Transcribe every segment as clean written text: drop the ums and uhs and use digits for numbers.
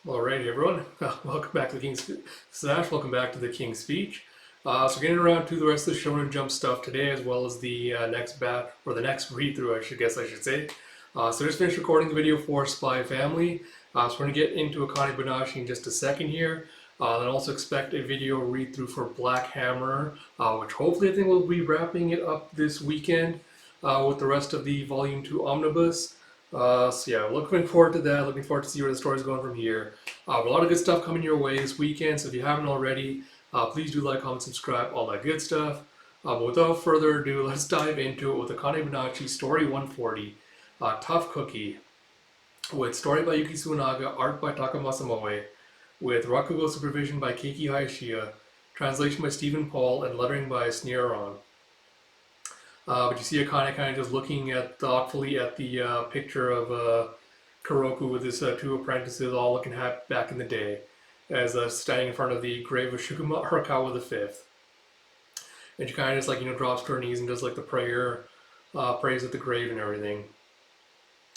Alrighty, everyone. Welcome back to the King's Speech. This is Ash. Welcome back to the King's Speech. So getting around to the rest of the Shonen Jump stuff today, as well as the next the next read-through, I should say. So just finished recording the video for Spy Family. So we're gonna get into Akane-Banashi in just a second here. Then also expect a video read-through for Black Hammer, which hopefully I think we'll be wrapping it up this weekend with the rest of the Volume 2 Omnibus. So yeah, looking forward to that. Looking forward to see where the story's going from here. A lot of good stuff coming your way this weekend. So if you haven't already, please do like, comment, subscribe, all that good stuff. But without further ado, let's dive into it with Akane-Banashi Story 140, Tough Cookie, with story by Yuki Tsunaga, art by Takamasa Moe, with Rakugo supervision by Keiki Hayashiya, translation by Stephen Paul, and lettering by Sneeron. But you see Akane kind of just looking thoughtfully at the picture of Kuroku with his two apprentices all looking back in the day, as standing in front of the grave of Shuguma Arakawa V. And she kind of just drops to her knees and does like the prayer, prays at the grave and everything.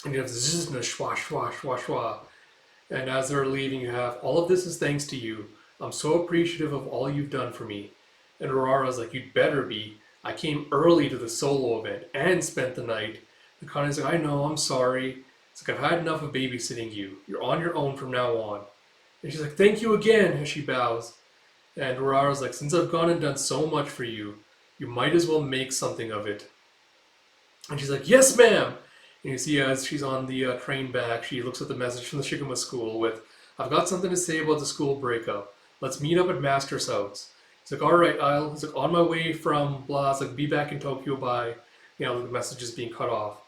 And you have zzzna shwa shwa shwa shwa. And as they're leaving, you have, all of this is thanks to you. I'm so appreciative of all you've done for me. And Urara's like, you'd better be. I came early to the solo event and spent the night. And Kane's like, I know, I'm sorry. It's like, I've had enough of babysitting you. You're on your own from now on. And she's like, thank you again, as she bows. And Urara's like, since I've gone and done so much for you, you might as well make something of it. And she's like, yes, ma'am. And you see as she's on the train back, she looks at the message from the Shiguma school with, I've got something to say about the school breakup. Let's meet up at Master's house. He's like, all right, He's like, on my way from blah. It's like, be back in Tokyo by, the message is being cut off.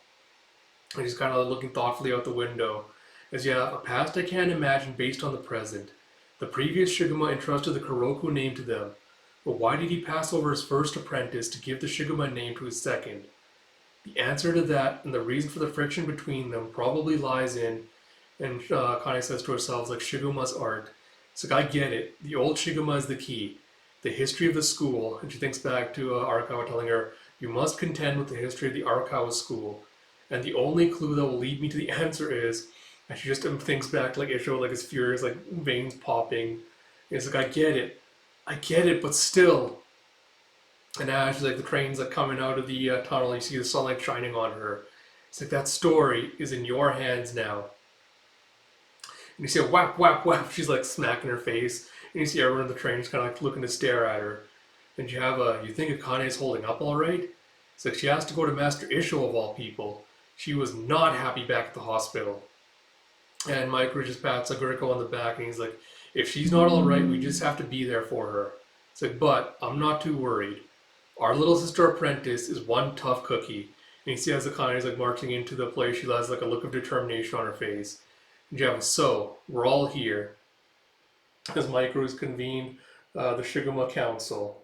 And he's kind of looking thoughtfully out the window. As a past I can't imagine based on the present. The previous Shiguma entrusted the Kuroku name to them. But why did he pass over his first apprentice to give the Shiguma name to his second? The answer to that and the reason for the friction between them probably lies in, and Kane says to herself, like Shiguma's art. It's like, I get it. The old Shiguma is the key. The history of the school, and she thinks back to Arakawa telling her, you must contend with the history of the Arakawa school. And the only clue that will lead me to the answer is, and she just thinks back to Isho, his furious, veins popping. And it's like, I get it, but still. And now she's like, the train's coming out of the tunnel, you see the sunlight shining on her. It's like, that story is in your hands now. And you see a whap, whap, whap, she's smacking her face. And you see everyone in the train just kind of looking to stare at her. And you have you think Akane is holding up all right? It's like, she has to go to Master Isho of all people. She was not happy back at the hospital. And Micro just pats Aguriko on the back and he's like, if she's not all right, we just have to be there for her. It's like, but I'm not too worried. Our little sister apprentice is one tough cookie. And you see as Akane is marching into the place, she has a look of determination on her face. And you have, so, we're all here. As Micro's convened the Shiguma Council.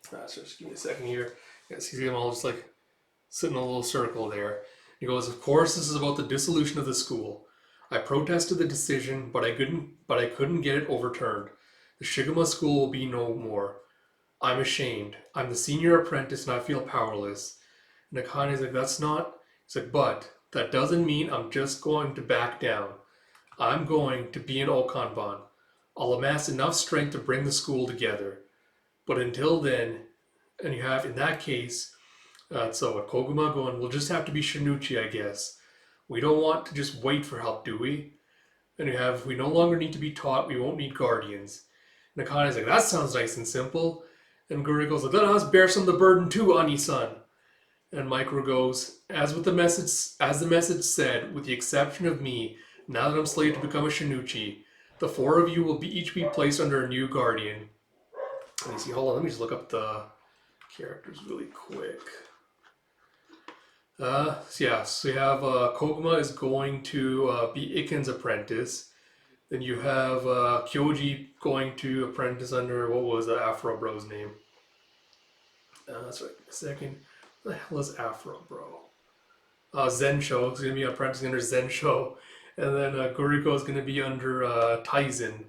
So just give me a second here. Yeah, see them all just sitting in a little circle there. He goes, of course this is about the dissolution of the school. I protested the decision, but I couldn't get it overturned. The Shiguma school will be no more. I'm ashamed. I'm the senior apprentice and I feel powerless. And Akane's like, that's not... He's like, but that doesn't mean I'm just going to back down. I'm going to be an Okanban. I'll amass enough strength to bring the school together. But until then, and you have, in that case, so at Koguma going, we'll just have to be Shinichi, I guess. We don't want to just wait for help, do we? And you have, we no longer need to be taught, we won't need guardians. And Akane's like, that sounds nice and simple. And Guri goes, let us bear some of the burden too, Ani-san. And Micro goes, as the message said, with the exception of me, now that I'm slated to become a Shinichi, the four of you will each be placed under a new guardian. And you see, hold on, let me just look up the characters really quick. So you have Koguma is going to be Iken's apprentice. Then you have Kyoji going to apprentice under, what was Afro Bro's name? That's right, a second. What the hell is Afro Bro? Zensho is going to be apprenticing under Zensho. And then Guriko is going to be under Taizen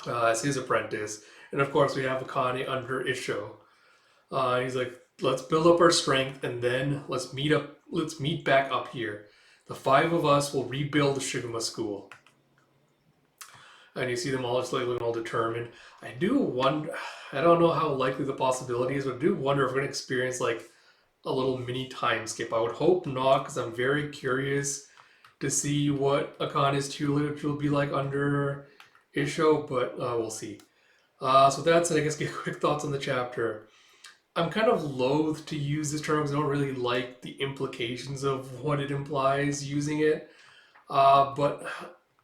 as his apprentice. And of course we have Akane under Isho. He's like, let's build up our strength and then let's meet back up here. The 5 of us will rebuild the Shiguma school. And you see them all just like looking all determined. I do wonder, I don't know how likely the possibility is, but I do wonder if we're going to experience like a little mini time skip. I would hope not, because I'm very curious to see what Akane's tutelage will be like under Isho, but we'll see. So that's it. I guess get quick thoughts on the chapter. I'm kind of loath to use this term because I don't really like the implications of what it implies using it. But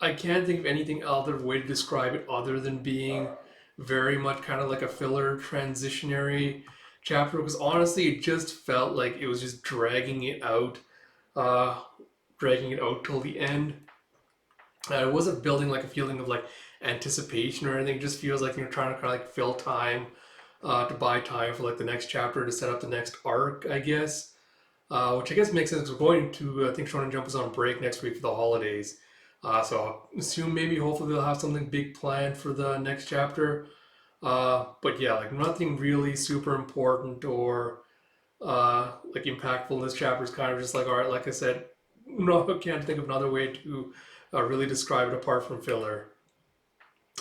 I can't think of anything other way to describe it other than being very much kind of like a filler transitionary chapter. Because honestly, it just felt like it was just uh, dragging it out till the end. It wasn't building like a feeling of like anticipation or anything. It just feels like you're trying to kind of like fill time to buy time for like the next chapter to set up the next arc, I guess. Which I guess makes sense. We're going to, I think Shonen Jump is on break next week for the holidays. So I'll assume maybe hopefully they'll have something big planned for the next chapter. But yeah, like nothing really super important or like impactful in this chapter. Is kind of just like, all right, like I said, no, I can't think of another way to really describe it apart from filler.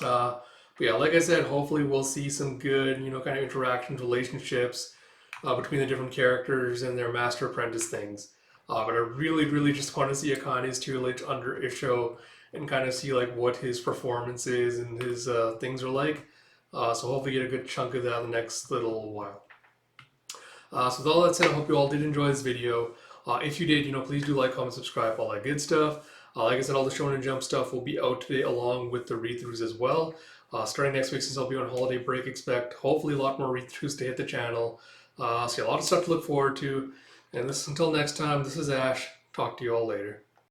Uh, but yeah, like I said, hopefully we'll see some good, kind of interactions, relationships between the different characters and their master apprentice things. But I really, really just want to see Akane's tutelage under Isho and kind of see like what his performances and his things are like. So hopefully get a good chunk of that in the next little while. So with all that said, I hope you all did enjoy this video. If you did, please do like, comment, subscribe, all that good stuff. Like I said, all the Shonen Jump stuff will be out today along with the read-throughs as well. Starting next week, since I'll be on holiday break, expect hopefully a lot more read-throughs to hit the channel. So yeah, a lot of stuff to look forward to. And until next time, this is Ash. Talk to you all later.